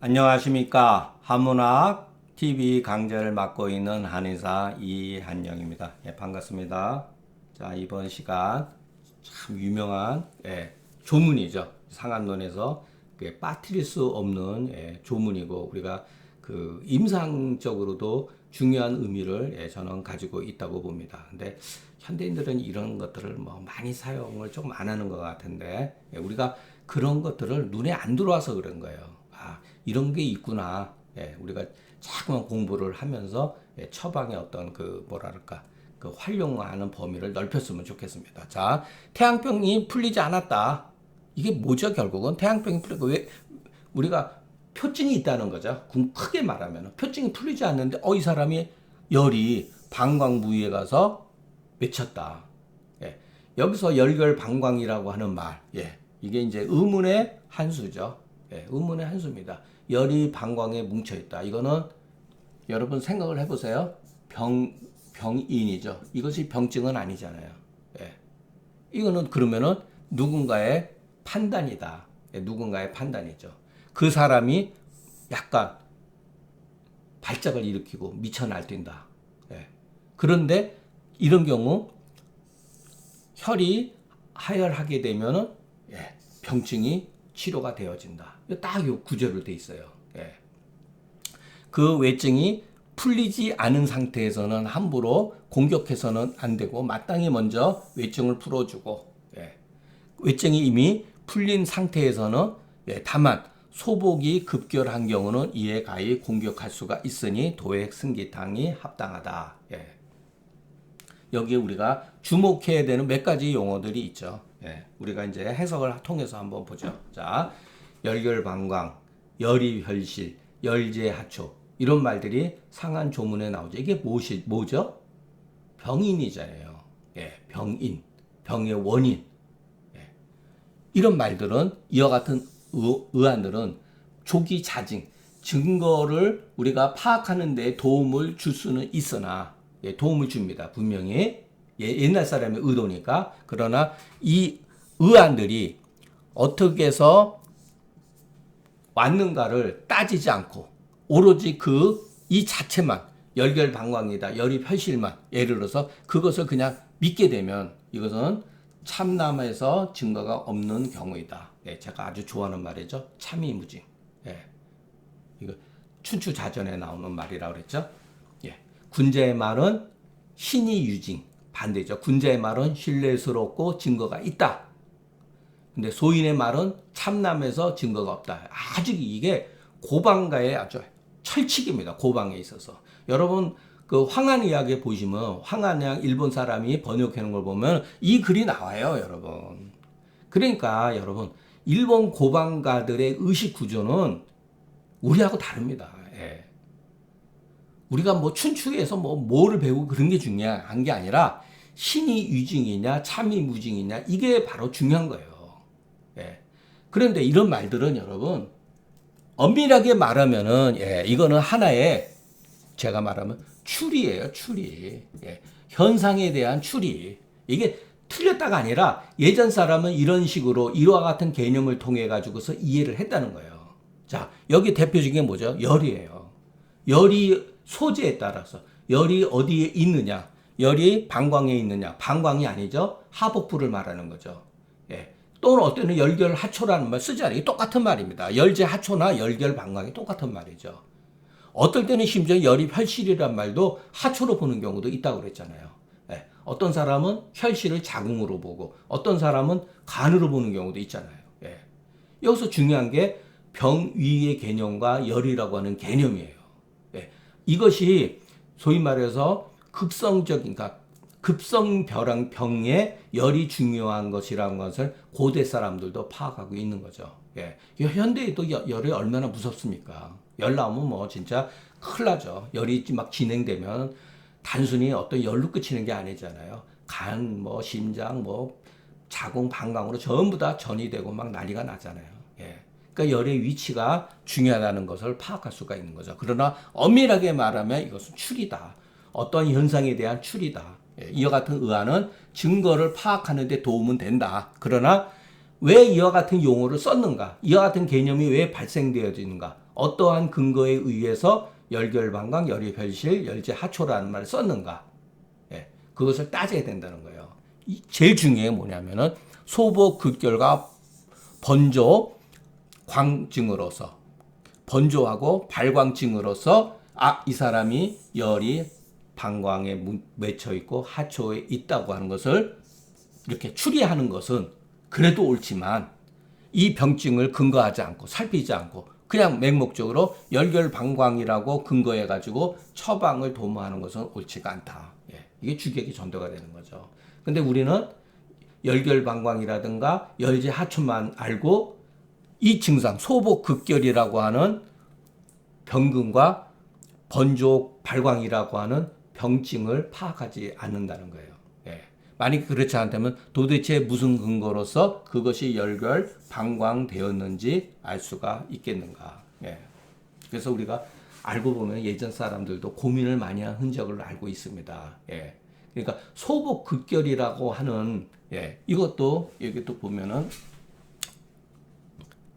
안녕하십니까. 한문학 TV 강좌를 맡고 있는 한의사 이한영입니다. 예, 반갑습니다. 자, 이번 시간 참 유명한 조문이죠. 상한론에서 빠뜨릴 수 없는 조문이고 우리가 그 임상적으로도 중요한 의미를 저는 가지고 있다고 봅니다. 근데 현대인들은 이런 것들을 뭐 많이 사용을 조금 안 하는 것 같은데 우리가 그런 것들을 눈에 안 들어와서 그런 거예요. 아, 이런 게 있구나. 우리가 자꾸만 공부를 하면서 처방의 어떤 그 뭐랄까 그 활용하는 범위를 넓혔으면 좋겠습니다. 자, 태양병이 풀리지 않았다. 이게 뭐죠? 결국은 태양병이 풀리고 왜 우리가 표증이 있다는 거죠. 크게 말하면 표증이 풀리지 않는데 이 사람이 열이 방광 부위에 가서 맺혔다. 여기서 열결방광이라고 하는 말, 이게 이제 의문의 한 수죠. 의문의 한 수입니다. 열이 방광에 뭉쳐 있다. 이거는 여러분 생각을 해보세요. 병인이죠. 이것이 병증은 아니잖아요. 이거는 그러면은 누군가의 판단이다. 누군가의 판단이죠. 그 사람이 약간 발작을 일으키고 미쳐 날뛴다. 그런데 이런 경우 혈이 하혈하게 되면은 병증이 치료가 되어진다. 딱 요 구조로 돼 있어요. 그 외증이 풀리지 않은 상태에서는 함부로 공격해서는 안 되고 마땅히 먼저 외증을 풀어주고 외증이 이미 풀린 상태에서는 다만 소복이 급결한 경우는 이에 가히 공격할 수가 있으니 도액 승기탕이 합당하다. 여기에 우리가 주목해야 되는 몇 가지 용어들이 있죠. 우리가 이제 해석을 통해서 한번 보죠. 자, 열결방광, 열이혈실, 열제하초 이런 말들이 상한 조문에 나오죠. 이게 뭐죠? 병인이잖아요. 병인, 병의 원인. 이런 말들은 이와 같은 의안들은 조기 자징, 증거를 우리가 파악하는 데 도움을 줄 수는 있으나 도움을 줍니다. 분명히 옛날 사람의 의도니까. 그러나 이 의안들이 어떻게 해서 왔는가를 따지지 않고 오로지 이 자체만 열결방광이다, 열이혈실만 예를 들어서 그것을 그냥 믿게 되면 이것은 참남에서 증거가 없는 경우이다. 제가 아주 좋아하는 말이죠. 참이무징. 이거 춘추자전에 나오는 말이라고 그랬죠. 군자의 말은 신이 유징, 반대죠. 군자의 말은 신뢰스럽고 증거가 있다. 근데 소인의 말은 참남에서 증거가 없다. 아주 이게 고방가의 아주 철칙입니다. 고방에 있어서. 여러분 그 황한의학에 보시면 황한의학 일본 사람이 번역해 놓은 걸 보면 이 글이 나와요, 여러분. 그러니까 여러분 일본 고방가들의 의식 구조는 우리하고 다릅니다. 우리가 뭐 춘추에서 뭐를 배우고 그런 게 중요한 게 아니라 신이 유징이냐 참이 무징이냐 이게 바로 중요한 거예요. 그런데 이런 말들은 여러분 엄밀하게 말하면은 이거는 하나의 제가 말하면 추리예요, 추리. 현상에 대한 추리. 이게 틀렸다가 아니라 예전 사람은 이런 식으로 이와 같은 개념을 통해 가지고서 이해를 했다는 거예요. 자, 여기 대표적인 게 뭐죠? 열이에요. 열이 소재에 따라서 열이 어디에 있느냐, 열이 방광에 있느냐, 방광이 아니죠. 하복부를 말하는 거죠. 또는 어떤 때는 열결하초라는 말 쓰지 않아요. 똑같은 말입니다. 열제하초나 열결방광이 똑같은 말이죠. 어떨 때는 심지어 열이혈실이란 말도 하초로 보는 경우도 있다고 그랬잖아요. 어떤 사람은 혈실을 자궁으로 보고 어떤 사람은 간으로 보는 경우도 있잖아요. 여기서 중요한 게 병위의 개념과 열이라고 하는 개념이에요. 이것이 소위 말해서 급성적인, 그러니까 급성병의 열이 중요한 것이라는 것을 고대 사람들도 파악하고 있는 거죠. 현대에도 열이 얼마나 무섭습니까? 열 나오면 뭐 진짜 큰일 나죠. 열이 막 진행되면 단순히 어떤 열로 끝이는 게 아니잖아요. 간, 심장, 자궁, 방광으로 전부 다 전이 되고 막 난리가 나잖아요. 그러니까 열의 위치가 중요하다는 것을 파악할 수가 있는 거죠. 그러나 엄밀하게 말하면 이것은 추리다. 어떤 현상에 대한 추리다. 이와 같은 의안은 증거를 파악하는 데 도움은 된다. 그러나 왜 이와 같은 용어를 썼는가? 이와 같은 개념이 왜 발생되어지는가? 어떠한 근거에 의해서 열결방광, 열이별실, 열제하초라는 말을 썼는가? 예, 그것을 따져야 된다는 거예요. 제일 중요한 게 뭐냐면은 소복극결과 번조, 광증으로서 번조하고 발광증으로서 이 사람이 열이 방광에 맺혀 있고 하초에 있다고 하는 것을 이렇게 추리하는 것은 그래도 옳지만 이 병증을 근거하지 않고 살피지 않고 그냥 맹목적으로 열결방광이라고 근거해 가지고 처방을 도모하는 것은 옳지가 않다. 예, 이게 주객이 전도가 되는 거죠. 근데 우리는 열결방광이라든가 열제하초만 알고 이 증상 소복극결이라고 하는 병근과 번족 발광이라고 하는 병증을 파악하지 않는다는 거예요. 예. 만약 그렇지 않다면 도대체 무슨 근거로서 그것이 열결 방광되었는지 알 수가 있겠는가. 예. 그래서 우리가 알고 보면 예전 사람들도 고민을 많이 한 흔적을 알고 있습니다. 예. 그러니까 소복극결이라고 하는 이것도 여기 또 보면은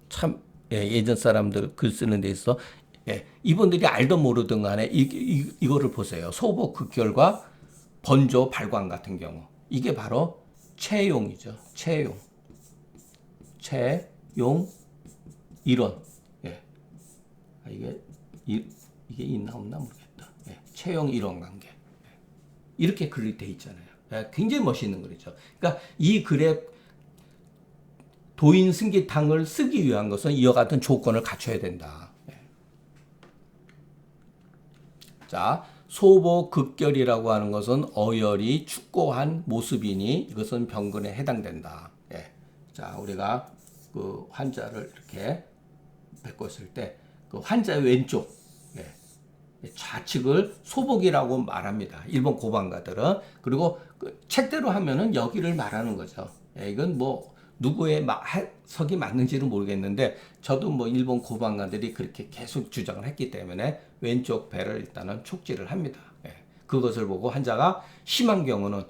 참 예전 사람들 글 쓰는 데 있어 이분들이 알든 모르든 간에 이거를 보세요. 소복극결과 번조 발광 같은 경우 이게 바로 채용이죠. 채용 이론. 예. 이게 있나 없나 모르겠다. 채용 이론 관계. 이렇게 글이 돼 있잖아요. 굉장히 멋있는 글이죠. 그러니까 이 글에 도인 승기탕을 쓰기 위한 것은 이와 같은 조건을 갖춰야 된다. 자, 소복극결이라고 하는 것은 어열이 축고한 모습이니 이것은 병근에 해당된다. 자, 우리가 그 환자를 이렇게 뵙고 있을 때 그 환자의 왼쪽 좌측을 소복이라고 말합니다. 일본 고방가들은. 그리고 그 책대로 하면은 여기를 말하는 거죠. 이건 뭐 누구의 해석이 맞는지는 모르겠는데 저도 뭐 일본 고방가들이 그렇게 계속 주장을 했기 때문에 왼쪽 배를 일단은 촉지를 합니다. 그것을 보고 환자가 심한 경우는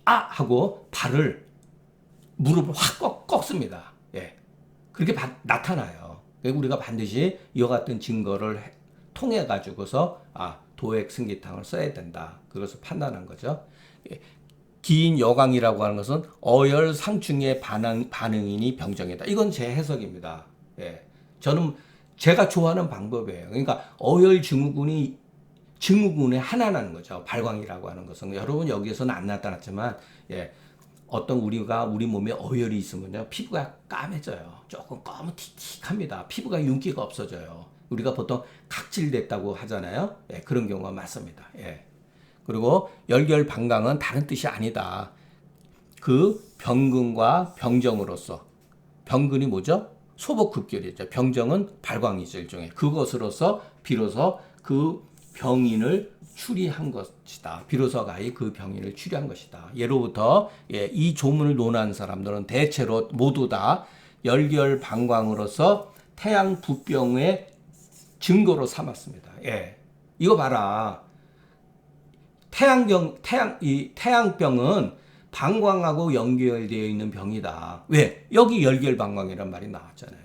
하고 무릎을 확 꺾습니다. 그렇게 나타나요. 우리가 반드시 이와 같은 증거를 통해 가지고서 도액 승기탕을 써야 된다. 그것을 판단한 거죠. 기인 여광이라고 하는 것은 어열 상충의 반응이니 병정이다. 이건 제 해석입니다. 저는 제가 좋아하는 방법이에요. 그러니까 어열 증후군의 하나라는 거죠. 발광이라고 하는 것은 여러분 여기에서는 안 나타났지만 어떤 우리 몸에 어열이 있으면요 피부가 까매져요. 조금 검은틱틱합니다. 피부가 윤기가 없어져요. 우리가 보통 각질됐다고 하잖아요. 그런 경우가 많습니다. 그리고 열결방광은 다른 뜻이 아니다. 그 병근과 병정으로서 병근이 뭐죠? 소복극결이죠. 병정은 발광이죠. 일종의 그것으로서 비로소 그 병인을 추리한 것이다. 비로소가 그 병인을 추리한 것이다. 예로부터 이 조문을 논하는 사람들은 대체로 모두 다 열결방광으로서 태양부병의 증거로 삼았습니다. 이거 봐라. 태양병은 방광하고 연결되어 있는 병이다. 왜? 여기 열결방광이란 말이 나왔잖아요.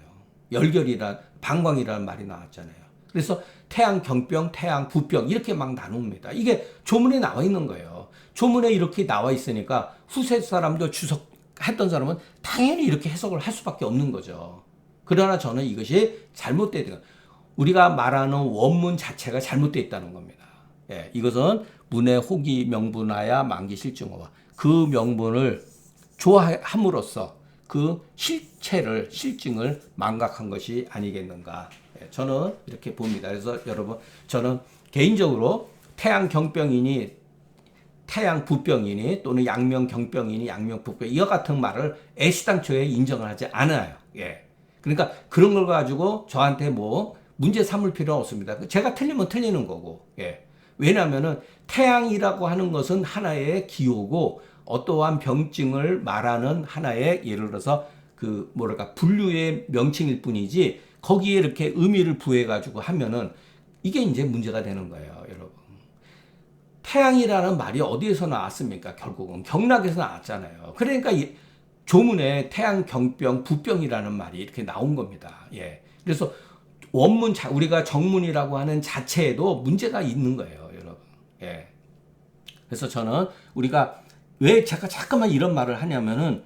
방광이라는 말이 나왔잖아요. 그래서 태양경병, 태양부병 이렇게 막 나눕니다. 이게 조문에 나와 있는 거예요. 조문에 이렇게 나와 있으니까 후세 사람도 주석했던 사람은 당연히 이렇게 해석을 할 수밖에 없는 거죠. 그러나 저는 이것이 잘못되다. 우리가 말하는 원문 자체가 잘못되어 있다는 겁니다. 이것은 문의 호기 명분하야 만기 실증어와 그 명분을 좋아함으로써 그 실증을 망각한 것이 아니겠는가. 저는 이렇게 봅니다. 그래서 여러분, 저는 개인적으로 태양경병이니 태양부병이니 또는 양명경병이니 양명부병 이와 같은 말을 애시당초에 인정을 하지 않아요. 그러니까 그런 걸 가지고 저한테 뭐 문제 삼을 필요는 없습니다. 제가 틀리면 틀리는 거고. 왜냐하면은 태양이라고 하는 것은 하나의 기호고 어떠한 병증을 말하는 하나의 예를 들어서 분류의 명칭일 뿐이지 거기에 이렇게 의미를 부여해 가지고 하면은 이게 이제 문제가 되는 거예요, 여러분. 태양이라는 말이 어디에서 나왔습니까? 결국은 경락에서 나왔잖아요. 그러니까 조문에 태양경병, 부병이라는 말이 이렇게 나온 겁니다. 예. 그래서 원문 우리가 정문이라고 하는 자체에도 문제가 있는 거예요, 여러분. 예. 그래서 저는 우리가 왜 제가 잠깐만 이런 말을 하냐면은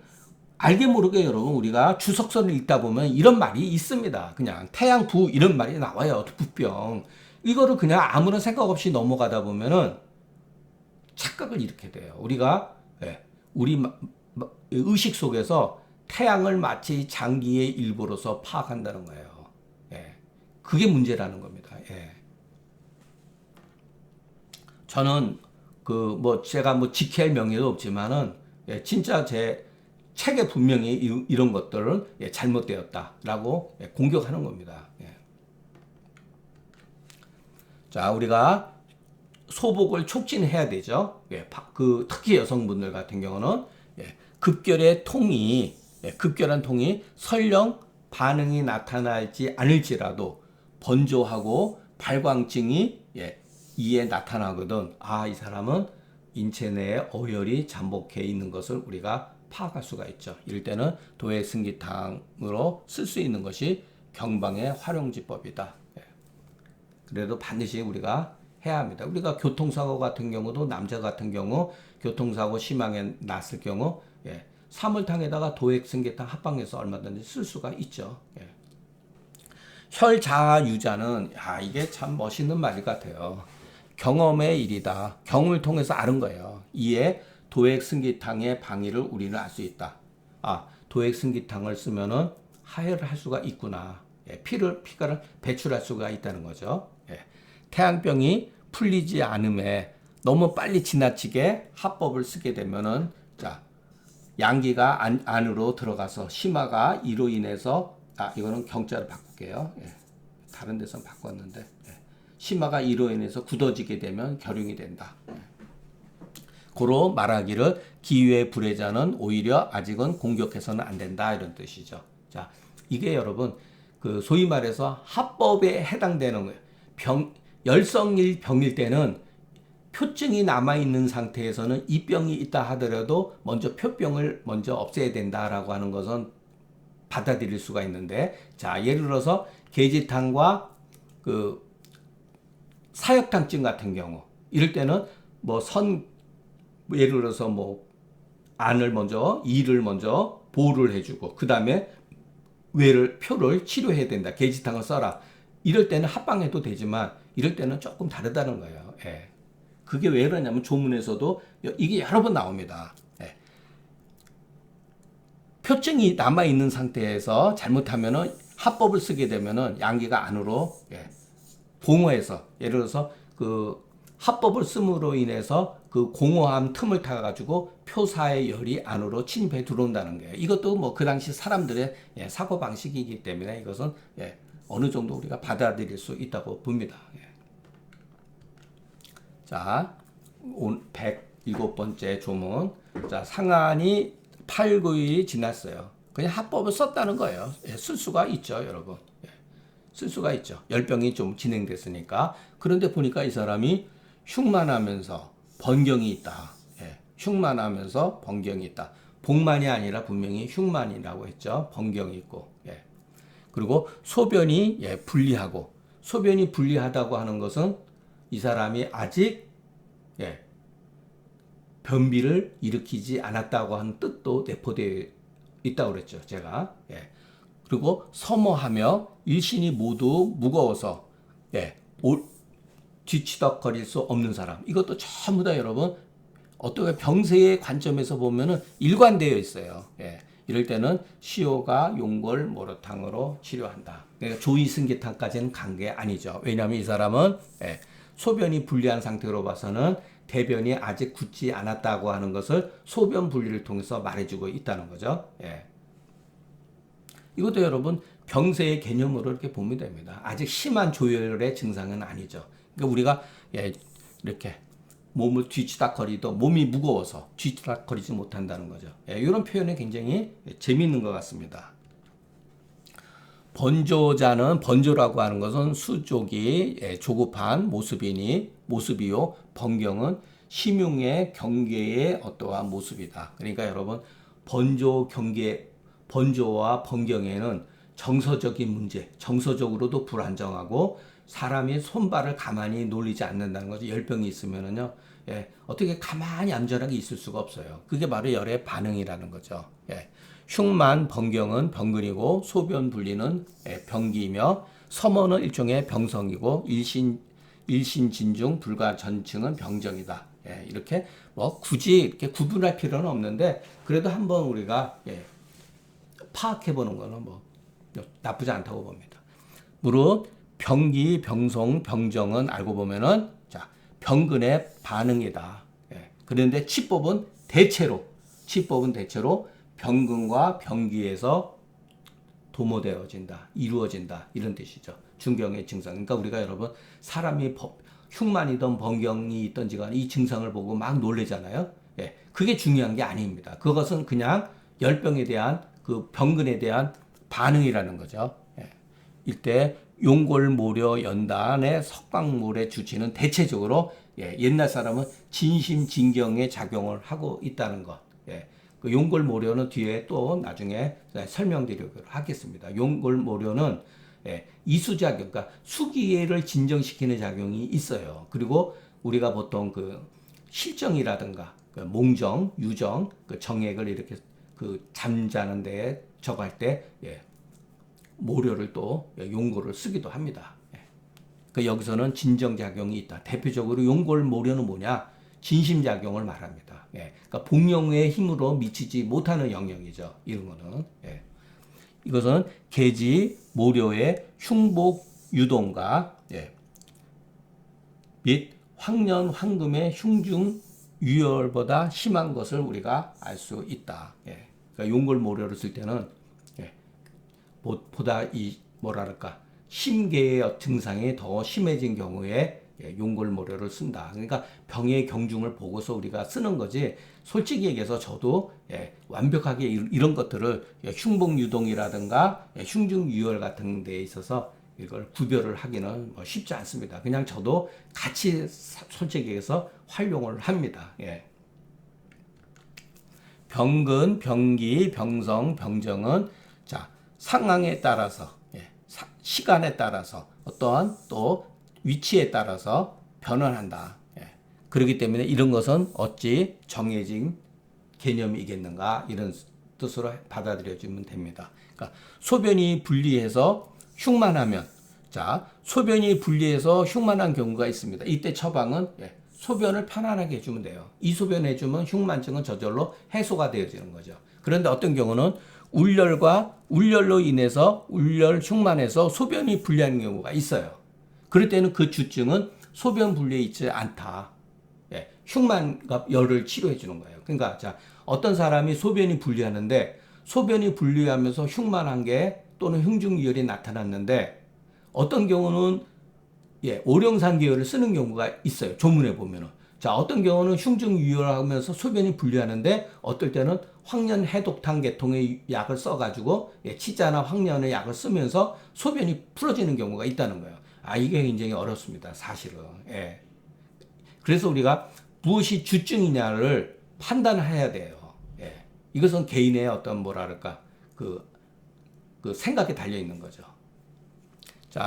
알게 모르게 여러분 우리가 주석서를 읽다 보면 이런 말이 있습니다. 그냥 태양부 이런 말이 나와요. 부병. 이거를 그냥 아무런 생각 없이 넘어가다 보면은 착각을 일으키게 돼요. 우리가 우리 의식 속에서 태양을 마치 장기의 일부로서 파악한다는 거예요. 그게 문제라는 겁니다. 저는 제가 지킬 명예도 없지만은 진짜 제 책에 분명히 이런 것들은 잘못되었다라고 공격하는 겁니다. 자, 우리가 소복을 촉진해야 되죠. 특히 여성분들 같은 경우는 급결한 통이 설령 반응이 나타날지 않을지라도 번조하고 발광증이 이에 나타나거든. 이 사람은 인체 내에 어혈이 잠복해 있는 것을 우리가 파악할 수가 있죠. 이럴 때는 도액승기탕으로 쓸 수 있는 것이 경방의 활용지법이다. 그래도 반드시 우리가 해야 합니다. 우리가 교통사고 같은 경우도 남자 같은 경우 교통사고 심하게 났을 경우 사물탕에다가 도액승기탕 합방해서 얼마든지 쓸 수가 있죠. 혈자유자는 이게 참 멋있는 말 같아요. 경험의 일이다. 경험을 통해서 아는 거예요. 이에 도액승기탕의 방위를 우리는 알 수 있다. 도액승기탕을 쓰면은 하혈을 할 수가 있구나. 피를 배출할 수가 있다는 거죠. 태양병이 풀리지 않음에 너무 빨리 지나치게 합법을 쓰게 되면은 양기가 안으로 들어가서 심화가 이로 인해서 이거는 경자를 바꿀게요. 다른 데서 바꿨는데 심화가 이로 인해서 굳어지게 되면 결용이 된다. 고로 말하기를 기유의 불의자는 오히려 아직은 공격해서는 안 된다 이런 뜻이죠. 자, 이게 여러분 소위 말해서 합법에 해당되는 거예요. 열성일 병일 때는 표증이 남아있는 상태에서는 이 병이 있다 하더라도 먼저 표병을 먼저 없애야 된다라고 하는 것은 받아들일 수가 있는데, 자, 예를 들어서 계지탕과 사역탕증 같은 경우 이럴 때는 예를 들어서 이를 먼저 보호를 해주고 그 다음에 표를 치료해야 된다. 계지탕을 써라. 이럴 때는 합방해도 되지만 이럴 때는 조금 다르다는 거예요. 그게 왜 그러냐면 조문에서도 이게 여러 번 나옵니다. 표증이 남아있는 상태에서 잘못하면은 합법을 쓰게 되면은 양기가 안으로 봉어해서 예를 들어서 합법을 씀으로 인해서 공허함 틈을 타가지고 표사의 열이 안으로 침입해 들어온다는 거예요. 이것도 그 당시 사람들의 사고 방식이기 때문에 이것은 어느 정도 우리가 받아들일 수 있다고 봅니다. 자, 107번째 조문. 자, 상한이 8, 9일이 지났어요. 그냥 합법을 썼다는 거예요. 쓸 수가 있죠, 여러분. 쓸 수가 있죠. 열병이 좀 진행됐으니까. 그런데 보니까 이 사람이 흉만하면서 번경이 있다. 흉만하면서 번경이 있다. 복만이 아니라 분명히 흉만이라고 했죠. 번경이 있고. 그리고 소변이 불리하고, 소변이 불리하다고 하는 것은 이 사람이 아직 변비를 일으키지 않았다고 하는 뜻도 내포되어 있다고 그랬죠. 제가. 그리고 서머하며 일신이 모두 무거워서 뒤치덕거릴 수 없는 사람. 이것도 전부 다 여러분 어떻게 병세의 관점에서 보면은 일관되어 있어요. 이럴 때는 시효가 용골 모로탕으로 치료한다. 그러니까 조이승기탕까지는 간 게 아니죠. 왜냐하면 이 사람은 소변이 불리한 상태로 봐서는 대변이 아직 굳지 않았다고 하는 것을 소변 분리를 통해서 말해주고 있다는 거죠. 이것도 여러분 병세의 개념으로 이렇게 보면 됩니다. 아직 심한 조혈의 증상은 아니죠. 그러니까 우리가 이렇게 몸을 뒤치닥거리도 몸이 무거워서 뒤치닥거리지 못한다는 거죠. 이런 표현이 굉장히 재미있는 것 같습니다. 번조라고 하는 것은 수족이 조급한 모습이요. 번경은 심흉의 경계의 어떠한 모습이다. 그러니까 여러분 번조와 번경에는 정서적인 문제, 정서적으로도 불안정하고 사람이 손발을 가만히 놀리지 않는다는 거죠. 열병이 있으면은요, 예, 어떻게 가만히 얌전하게 있을 수가 없어요. 그게 바로 열의 반응이라는 거죠. 예, 흉만, 번경은 병근이고 소변 분리는 병기이며 서머는 일종의 병성이고 일신진중 불가전층은 병정이다. 예, 이렇게 뭐 굳이 이렇게 구분할 필요는 없는데 그래도 한번 우리가 파악해 보는 거는 뭐 나쁘지 않다고 봅니다. 무릇 병기, 병성, 병정은 알고 보면은 자 병근의 반응이다. 예, 그런데 치법은 대체로 병근과 병기에서 도모되어진다, 이루어진다 이런 뜻이죠. 중경의 증상. 그러니까 우리가 여러분 사람이 흉만이든 번경이 있든지 간에 이 증상을 보고 막 놀래잖아요. 예, 그게 중요한 게 아닙니다. 그것은 그냥 열병에 대한 그 병근에 대한 반응이라는 거죠. 예. 이때 용골모려 연단의 석방물의 주치는 대체적으로 옛날 사람은 진심진경의 작용을 하고 있다는 것. 예. 그 용골모려는 뒤에 또 나중에 설명드리도록 하겠습니다. 용골모려는 이수작용, 그러니까 수기를 진정시키는 작용이 있어요. 그리고 우리가 보통 그 실정이라든가 그 몽정, 유정, 그 정액을 이렇게 그 잠자는 데에 적할 때 모료를 또 용골을 쓰기도 합니다. 그 여기서는 진정작용이 있다. 대표적으로 용골모료는 뭐냐? 진심작용을 말합니다. 그러니까 복령의 힘으로 미치지 못하는 영역이죠. 이런 거는. 이것은 계지, 모료의 흉복 유동과 및 황년, 황금의 흉중 유혈보다 심한 것을 우리가 알 수 있다. 그러니까 용골모료를 쓸 때는 보다 이 뭐랄까 심계의 증상이 더 심해진 경우에 용골모료를 쓴다. 그러니까 병의 경중을 보고서 우리가 쓰는 거지. 솔직히 얘기해서 저도 완벽하게 이런 것들을 흉복유동이라든가 흉중유혈 같은 데에 있어서 이걸 구별을 하기는 쉽지 않습니다. 그냥 저도 같이 솔직히 얘기해서 활용을 합니다. 병근, 병기, 병성, 병정은 자 상황에 따라서 시간에 따라서 어떠한 또 위치에 따라서 변환한다. 그렇기 때문에 이런 것은 어찌 정해진 개념이겠는가 이런 뜻으로 받아들여지면 됩니다. 그러니까 소변이 분리해서 흉만하면 소변이 분리해서 흉만한 경우가 있습니다. 이때 처방은 소변을 편안하게 해주면 돼요. 이 소변 해주면 흉만증은 저절로 해소가 되어지는 거죠. 그런데 어떤 경우는 울열로 인해서 울열 흉만해서 소변이 분리하는 경우가 있어요. 그럴 때는 그 주증은 소변 분리에 있지 않다. 흉만과 열을 치료해 주는 거예요. 그러니까 어떤 사람이 소변이 분리하는데 소변이 분리하면서 흉만한 게 또는 흉중이열이 나타났는데 어떤 경우는 오령산계열을 쓰는 경우가 있어요. 조문에 보면은. 어떤 경우는 흉중유혈하면서 소변이 분리하는데 어떨 때는 황련해독탕 계통의 약을 써가지고 치자나 황련의 약을 쓰면서 소변이 풀어지는 경우가 있다는 거예요. 이게 굉장히 어렵습니다. 사실은. 그래서 우리가 무엇이 주증이냐를 판단해야 돼요. 이것은 개인의 어떤 뭐랄까 그 생각에 달려 있는 거죠.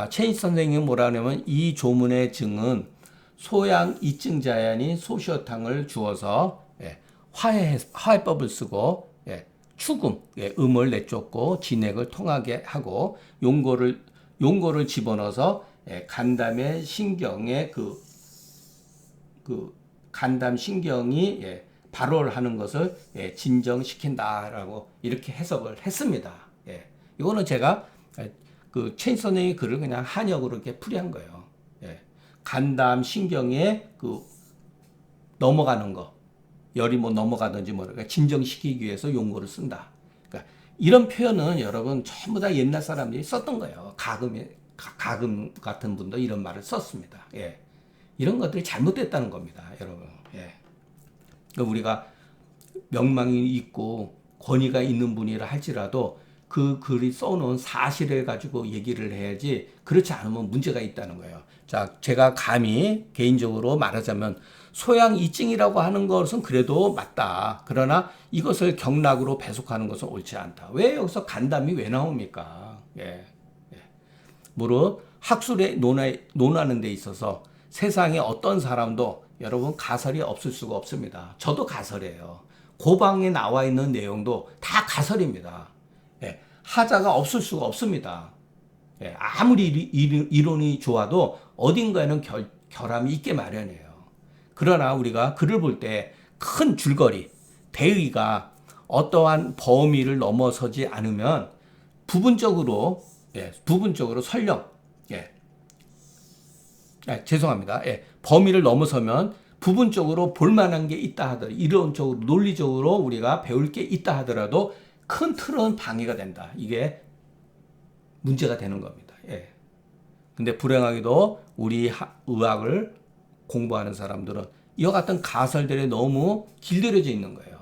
최인수 선생님은 뭐라 하냐면 이 조문의 증은 소양 이증자연이 소시어탕을 주어서 화해법을 쓰고 추금 음을 내쫓고 진액을 통하게 하고 용고를 집어넣어서 간담의 신경에 간담 신경이 발호를 하는 것을 진정시킨다라고 이렇게 해석을 했습니다. 이거는 제가 그 최인수 선생의 글을 그냥 한역으로 이렇게 풀이한 거예요. 간담 신경에 넘어가는 거, 열이 뭐 넘어가든지 그러니까 진정시키기 위해서 용고를 쓴다. 그러니까 이런 표현은 여러분 전부 다 옛날 사람들이 썼던 거예요. 가금 같은 분도 이런 말을 썼습니다. 이런 것들이 잘못됐다는 겁니다, 여러분. 그러니까 우리가 명망이 있고 권위가 있는 분이라 할지라도 그 글이 써놓은 사실을 가지고 얘기를 해야지 그렇지 않으면 문제가 있다는 거예요. 제가 감히 개인적으로 말하자면 소양 이증이라고 하는 것은 그래도 맞다. 그러나 이것을 경락으로 배속하는 것은 옳지 않다. 왜 여기서 간담이 왜 나옵니까? 예. 무릇 학술에 논하는 데 있어서 세상에 어떤 사람도 여러분 가설이 없을 수가 없습니다. 저도 가설이에요. 고방에 나와 있는 내용도 다 가설입니다. 예. 하자가 없을 수가 없습니다. 예. 아무리 이론이 좋아도 어딘가에는 결함이 있게 마련이에요. 그러나 우리가 글을 볼 때 큰 줄거리, 대의가 어떠한 범위를 넘어서지 않으면 부분적으로 설령, 죄송합니다. 범위를 넘어서면 부분적으로 볼만한 게 있다 하더라도, 이론적으로, 논리적으로 우리가 배울 게 있다 하더라도 큰 틀은 방해가 된다. 이게 문제가 되는 겁니다. 근데 불행하게도 우리 의학을 공부하는 사람들은 이와 같은 가설들에 너무 길들여져 있는 거예요.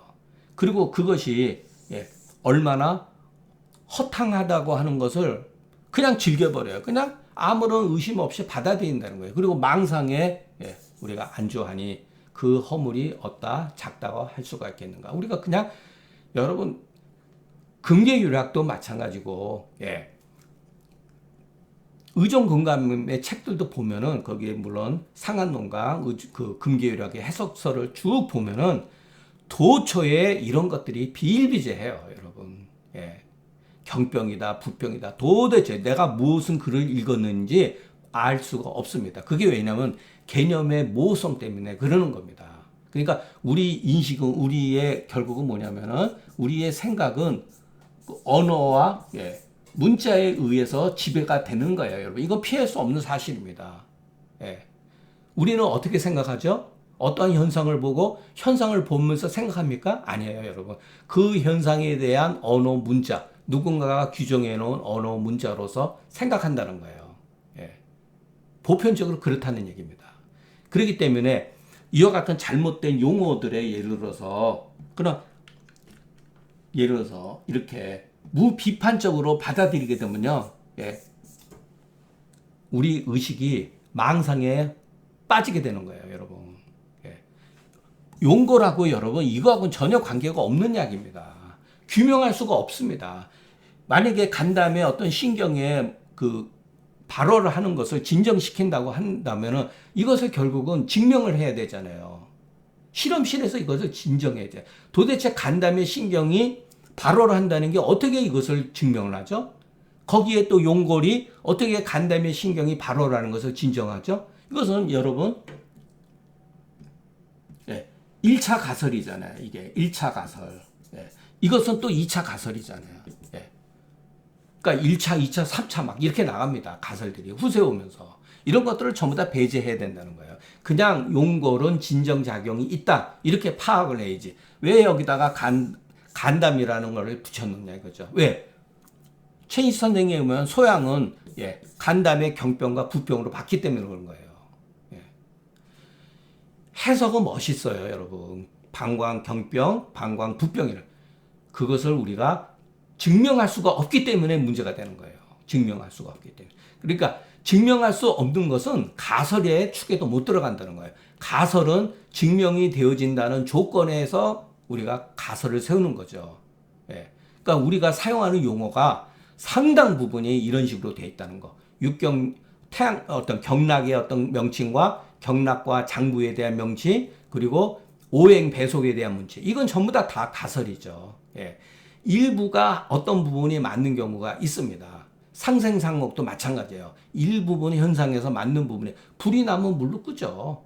그리고 그것이 얼마나 허탕하다고 하는 것을 그냥 즐겨버려요. 그냥 아무런 의심 없이 받아들인다는 거예요. 그리고 망상에 우리가 안주하니 그 허물이 어따 작다고 할 수가 있겠는가. 우리가 그냥 여러분 금계유락도 마찬가지고 의존건강의 책들도 보면은 거기에 물론 상한론과 그 금계유락의 해석서를 쭉 보면은 도처에 이런 것들이 비일비재해요, 여러분. 경병이다, 부병이다. 도대체 내가 무슨 글을 읽었는지 알 수가 없습니다. 그게 왜냐면 개념의 모호성 때문에 그러는 겁니다. 그러니까 우리 인식은, 우리의 결국은 뭐냐면은 우리의 생각은 언어와 문자에 의해서 지배가 되는 거예요, 여러분. 이건 피할 수 없는 사실입니다. 우리는 어떻게 생각하죠? 어떤 현상을 보고 현상을 보면서 생각합니까? 아니에요, 여러분. 그 현상에 대한 언어 문자, 누군가가 규정해 놓은 언어 문자로서 생각한다는 거예요. 보편적으로 그렇다는 얘기입니다. 그렇기 때문에 이와 같은 잘못된 용어들의 예를 들어서 이렇게 무비판적으로 받아들이게 되면요, 우리 의식이 망상에 빠지게 되는 거예요, 여러분. 용거라고 여러분 이거하고는 전혀 관계가 없는 약입니다. 규명할 수가 없습니다. 만약에 간담에 어떤 신경에 그 발화를 하는 것을 진정시킨다고 한다면은 이것을 결국은 증명을 해야 되잖아요. 실험실에서 이것을 진정해야 돼. 도대체 간담의 신경이 발화를 한다는 게 어떻게 이것을 증명을 하죠? 거기에 또 용골이 어떻게 간담의 신경이 발화를 하는 것을 진정하죠? 이것은 여러분 1차 가설이잖아요. 이게 1차 가설. 이것은 또 2차 가설이잖아요. 그러니까 1차, 2차, 3차 막 이렇게 나갑니다. 가설들이 후세 오면서. 이런 것들을 전부 다 배제해야 된다는 거예요. 그냥 용골은 진정작용이 있다. 이렇게 파악을 해야지. 왜 여기다가 간담이라는 걸 붙였느냐 이거죠. 왜? 최인식 선생님에 의하면 소양은 간담의 경병과 부병으로 봤기 때문에 그런 거예요. 해석은 멋있어요, 여러분. 방광 경병, 방광 부병이라. 그것을 우리가 증명할 수가 없기 때문에 문제가 되는 거예요. 증명할 수가 없기 때문에. 그러니까 증명할 수 없는 것은 가설의 축에도 못 들어간다는 거예요. 가설은 증명이 되어진다는 조건에서 우리가 가설을 세우는 거죠. 그러니까 우리가 사용하는 용어가 상당 부분이 이런 식으로 되어 있다는 거. 어떤 경락의 어떤 명칭과 경락과 장부에 대한 명칭, 그리고 오행 배속에 대한 문제. 이건 전부 다 가설이죠. 일부가 어떤 부분이 맞는 경우가 있습니다. 상생상목도 마찬가지예요. 일부분 현상에서 맞는 부분에 불이 나면 물로 끄죠.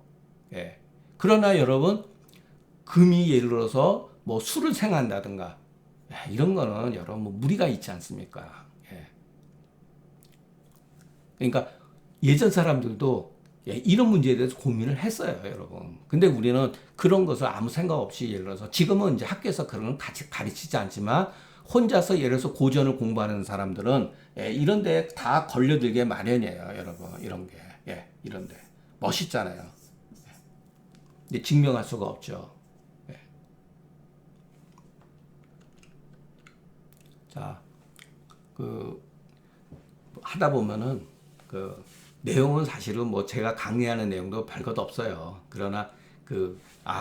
그러나 여러분 금이 예를 들어서 뭐 술을 생한다든가 이런 거는 여러분 뭐 무리가 있지 않습니까? 그러니까 예전 사람들도 이런 문제에 대해서 고민을 했어요, 여러분. 근데 우리는 그런 것을 아무 생각 없이 예를 들어서 지금은 이제 학교에서 그런 걸 같이 가르치지 않지만 혼자서 예를 들어서 고전을 공부하는 사람들은 이런 데 다 걸려들게 마련이에요, 여러분. 이런 게. 이런 데. 멋있잖아요. 근데 증명할 수가 없죠. 자, 하다 보면은 내용은 사실은 뭐 제가 강의하는 내용도 별것 없어요. 그러나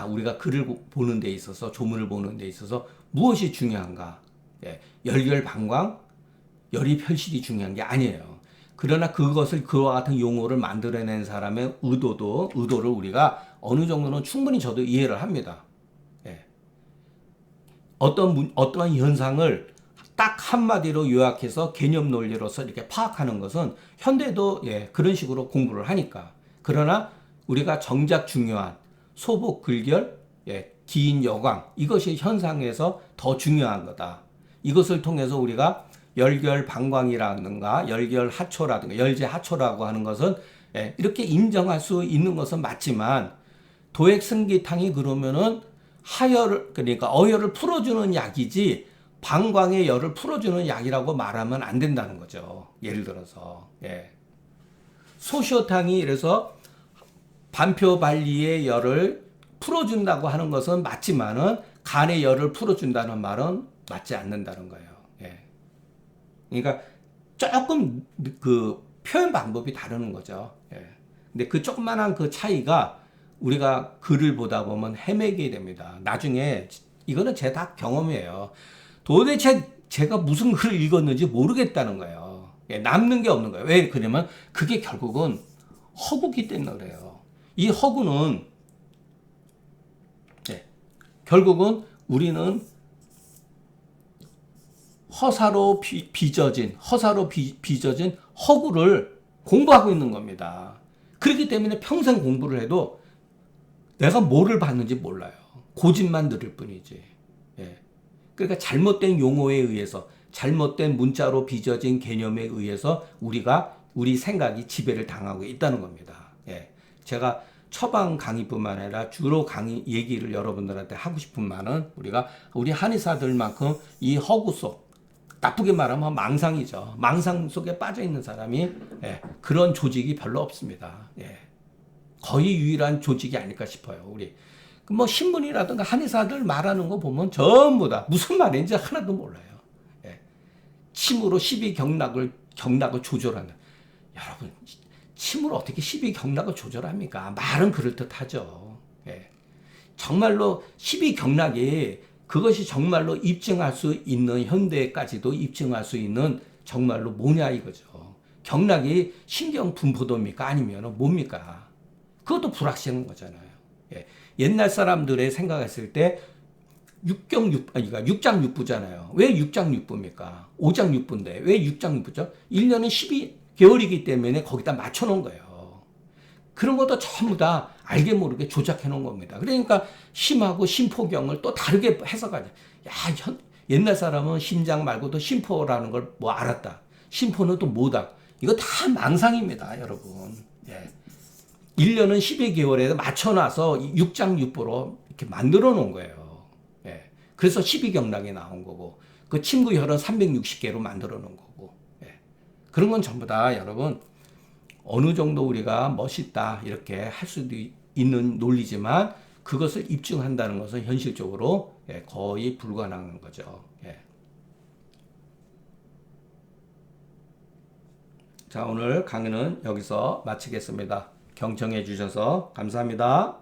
우리가 글을 보는 데 있어서, 조문을 보는 데 있어서 무엇이 중요한가? 예, 열결방광, 열이펼실이 중요한 게 아니에요. 그러나 그것을 그와 같은 용어를 만들어낸 사람의 의도를 우리가 어느 정도는 충분히 저도 이해를 합니다. 예. 어떠한 현상을 딱 한마디로 요약해서 개념 논리로서 이렇게 파악하는 것은 현대도 그런 식으로 공부를 하니까. 그러나 우리가 정작 중요한 소복, 글결, 기인, 여광, 이것이 현상에서 더 중요한 거다. 이것을 통해서 우리가 열결 방광이라든가 열결 하초라든가 열제 하초라고 하는 것은 이렇게 인정할 수 있는 것은 맞지만, 도액승기탕이 그러면은 그러니까 어혈을 풀어주는 약이지 방광의 열을 풀어주는 약이라고 말하면 안 된다는 거죠. 예를 들어서 소시오탕이 이래서 반표발리의 열을 풀어준다고 하는 것은 맞지만은 간의 열을 풀어준다는 말은 맞지 않는다는 거예요. 그러니까 조금 그 표현 방법이 다르는 거죠. 근데 그 조그만한 그 차이가 우리가 글을 보다 보면 헤매게 됩니다. 나중에 이거는 제 다 경험이에요. 도대체 제가 무슨 글을 읽었는지 모르겠다는 거예요. 남는 게 없는 거예요. 왜 그러냐면 그게 결국은 허구기 때문에 그래요. 이 허구는 결국은 우리는 허사로 빚어진 허구를 공부하고 있는 겁니다. 그렇기 때문에 평생 공부를 해도 내가 뭐를 봤는지 몰라요. 고집만 들을 뿐이지. 그러니까 잘못된 용어에 의해서, 잘못된 문자로 빚어진 개념에 의해서 우리 생각이 지배를 당하고 있다는 겁니다. 제가 처방 강의뿐만 아니라 주로 강의 얘기를 여러분들한테 하고 싶은 말은 우리 한의사들만큼 이 허구 속, 나쁘게 말하면 망상이죠. 망상 속에 빠져 있는 사람이 그런 조직이 별로 없습니다. 거의 유일한 조직이 아닐까 싶어요. 우리 뭐 신문이라든가 한의사들 말하는 거 보면 전부 다 무슨 말인지 하나도 몰라요. 침으로 12경락을 조절하는. 여러분, 침으로 어떻게 12경락을 조절합니까? 말은 그럴듯하죠. 정말로 12경락이 그것이 정말로 입증할 수 있는, 현대까지도 입증할 수 있는 정말로 뭐냐 이거죠. 경락이 신경 분포도입니까? 아니면 뭡니까? 그것도 불확실한 거잖아요. 옛날 사람들의 생각했을 때 그러니까 육장육부잖아요. 왜 육장육부입니까? 오장육부인데 왜 육장육부죠? 1년은 12개월이기 때문에 거기다 맞춰놓은 거예요. 그런 것도 전부 다 알게 모르게 조작해 놓은 겁니다. 그러니까 심하고 심포경을 또 다르게 해석하죠. 옛날 사람은 심장 말고도 심포라는 걸 뭐 알았다. 심포는 또 뭐다. 이거 다 망상입니다, 여러분. 1년은 12개월에 맞춰놔서 육장육부로 이렇게 만들어 놓은 거예요. 그래서 12경락이 나온 거고, 그 침구혈은 360개로 만들어 놓은 거고, 그런 건 전부 다 여러분, 어느 정도 우리가 멋있다, 이렇게 할 수도 있는 논리지만, 그것을 입증한다는 것은 현실적으로 거의 불가능한 거죠. 자, 오늘 강의는 여기서 마치겠습니다. 경청해 주셔서 감사합니다.